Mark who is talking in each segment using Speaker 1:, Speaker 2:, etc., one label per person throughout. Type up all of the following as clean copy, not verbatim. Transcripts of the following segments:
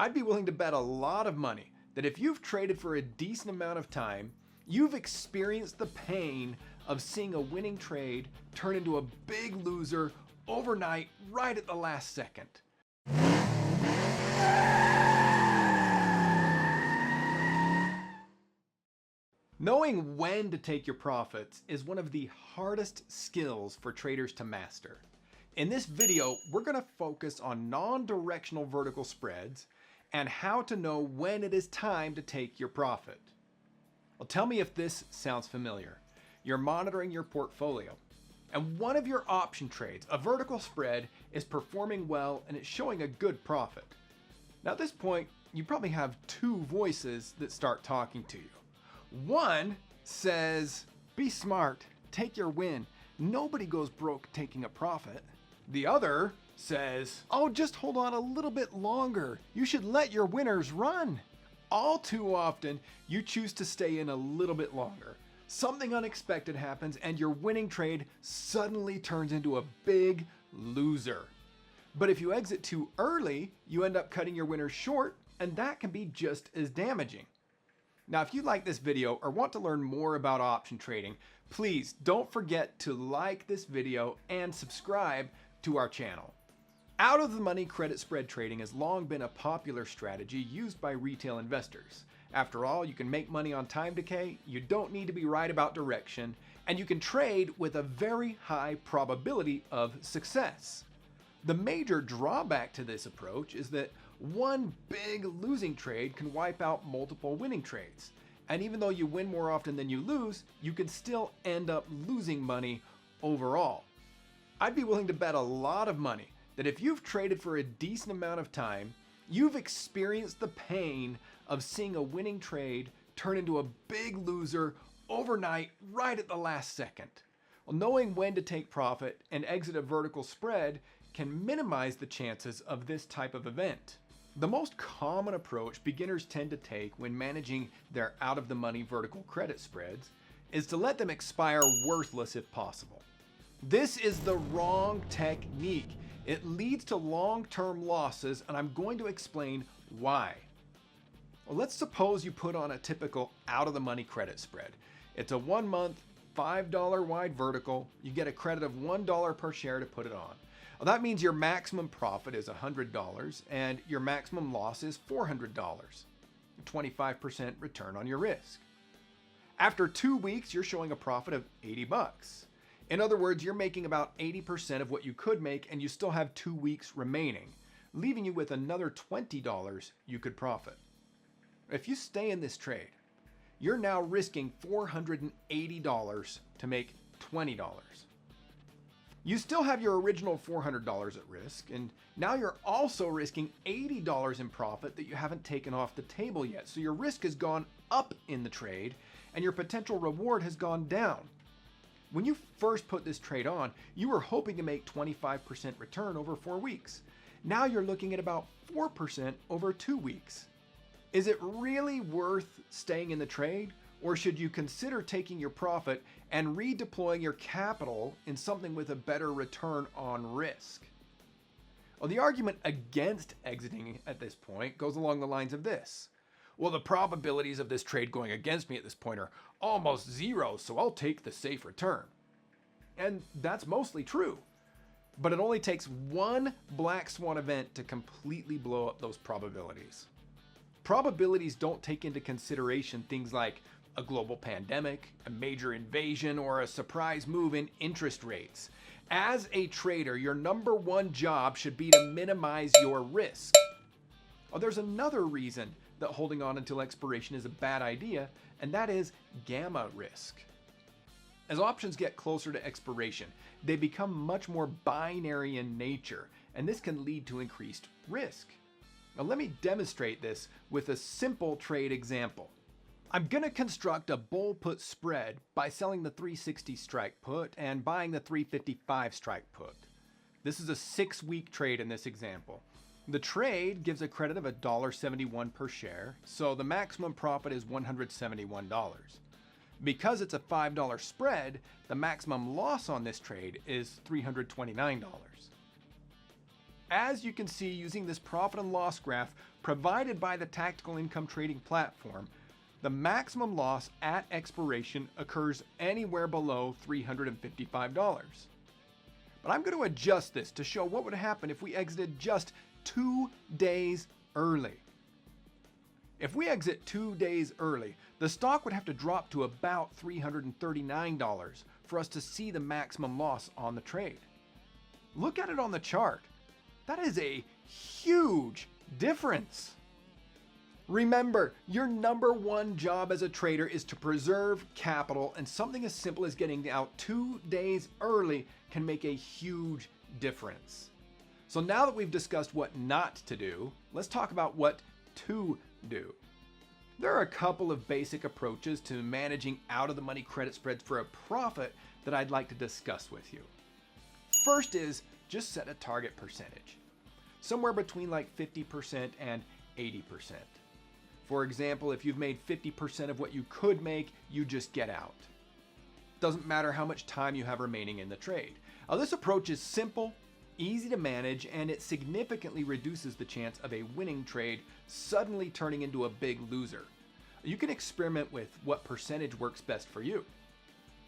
Speaker 1: I'd be willing to bet a lot of money that if you've traded for a decent amount of time, you've experienced the pain of seeing a winning trade turn into a big loser overnight right at the last second. Knowing when to take your profits is one of the hardest skills for traders to master. In this video, we're going to focus on non-directional vertical spreads and how to know when it is time to take your profit. Well, tell me if this sounds familiar. You're monitoring your portfolio, and one of your option trades, a vertical spread, is performing well and it's showing a good profit. Now at this point, you probably have two voices that start talking to you. One says, be smart, take your win. Nobody goes broke taking a profit. The other says, oh, just hold on a little bit longer. You should let your winners run. All too often, you choose to stay in a little bit longer. Something unexpected happens and your winning trade suddenly turns into a big loser. But if you exit too early, you end up cutting your winners short, and that can be just as damaging. Now, if you like this video or want to learn more about option trading, please don't forget to like this video and subscribe to our channel. Out of the money credit spread trading has long been a popular strategy used by retail investors. After all, you can make money on time decay, you don't need to be right about direction, and you can trade with a very high probability of success. The major drawback to this approach is that one big losing trade can wipe out multiple winning trades. And even though you win more often than you lose, you can still end up losing money overall. I'd be willing to bet a lot of money that if you've traded for a decent amount of time, you've experienced the pain of seeing a winning trade turn into a big loser overnight right at the last second. Well, knowing when to take profit and exit a vertical spread can minimize the chances of this type of event. The most common approach beginners tend to take when managing their out-of-the-money vertical credit spreads is to let them expire worthless if possible. This is the wrong technique. It leads to long-term losses, and I'm going to explain why. Well, let's suppose you put on a typical out-of-the-money credit spread. It's a 1-month, $5 wide vertical. You get a credit of $1 per share to put it on. Well, that means your maximum profit is $100 and your maximum loss is $400. 25% return on your risk. After 2 weeks, you're showing a profit of 80 bucks. In other words, you're making about 80% of what you could make and you still have 2 weeks remaining, leaving you with another $20 you could profit. If you stay in this trade, you're now risking $480 to make $20. You still have your original $400 at risk, and now you're also risking $80 in profit that you haven't taken off the table yet. So your risk has gone up in the trade and your potential reward has gone down. When you first put this trade on, you were hoping to make 25% return over 4 weeks. Now you're looking at about 4% over 2 weeks. Is it really worth staying in the trade? Or should you consider taking your profit and redeploying your capital in something with a better return on risk? Well, the argument against exiting at this point goes along the lines of this. Well, the probabilities of this trade going against me at this point are almost zero, so I'll take the safe return. And that's mostly true. But it only takes one black swan event to completely blow up those probabilities. Probabilities don't take into consideration things like a global pandemic, a major invasion, or a surprise move in interest rates. As a trader, your number one job should be to minimize your risk. Well, there's another reason that holding on until expiration is a bad idea, and that is gamma risk. As options get closer to expiration, they become much more binary in nature, and this can lead to increased risk. Now let me demonstrate this with a simple trade example. I'm going to construct a bull put spread by selling the 360 strike put and buying the 355 strike put. This is a 6-week trade in this example. The trade gives a credit of $1.71 per share, so the maximum profit is $171. Because it's a $5 spread, the maximum loss on this trade is $329. As you can see, using this profit and loss graph, provided by the tactical income trading platform, the maximum loss at expiration occurs anywhere below $355. But I'm going to adjust this to show what would happen if we exited just 2 days early. If we exit 2 days early, the stock would have to drop to about $339 for us to see the maximum loss on the trade. Look at it on the chart. That is a huge difference. Remember, your number one job as a trader is to preserve capital, and something as simple as getting out 2 days early can make a huge difference. So now that we've discussed what not to do, let's talk about what to do. There are a couple of basic approaches to managing out-of-the-money credit spreads for a profit that I'd like to discuss with you. First is just set a target percentage, somewhere between like 50% and 80%. For example, if you've made 50% of what you could make, you just get out. Doesn't matter how much time you have remaining in the trade. Now, this approach is simple, easy to manage, and it significantly reduces the chance of a winning trade suddenly turning into a big loser. You can experiment with what percentage works best for you.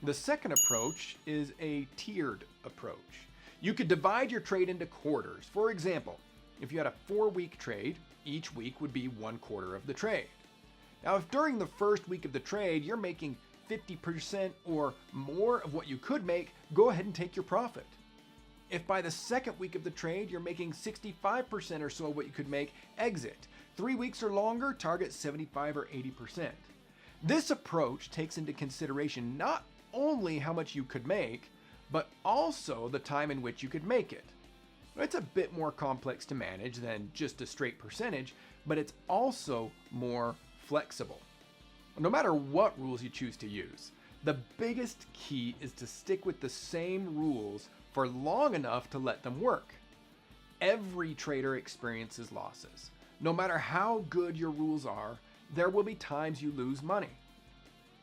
Speaker 1: The second approach is a tiered approach. You could divide your trade into quarters. For example, if you had a 4-week trade, each week would be 1/4 of the trade. Now, if during the first week of the trade you're making 50% or more of what you could make, go ahead and take your profit. If by the second week of the trade you're making 65% or so of what you could make, exit. 3 weeks or longer, target 75 or 80%. This approach takes into consideration not only how much you could make, but also the time in which you could make it. It's a bit more complex to manage than just a straight percentage, but it's also more flexible. No matter what rules you choose to use, the biggest key is to stick with the same rules for long enough to let them work. Every trader experiences losses. No matter how good your rules are, there will be times you lose money.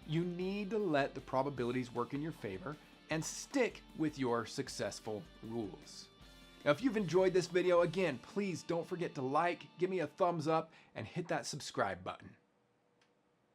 Speaker 1: You need to let the probabilities work in your favor and stick with your successful rules. Now, if you've enjoyed this video, again, please don't forget to like, give me a thumbs up, and hit that subscribe button.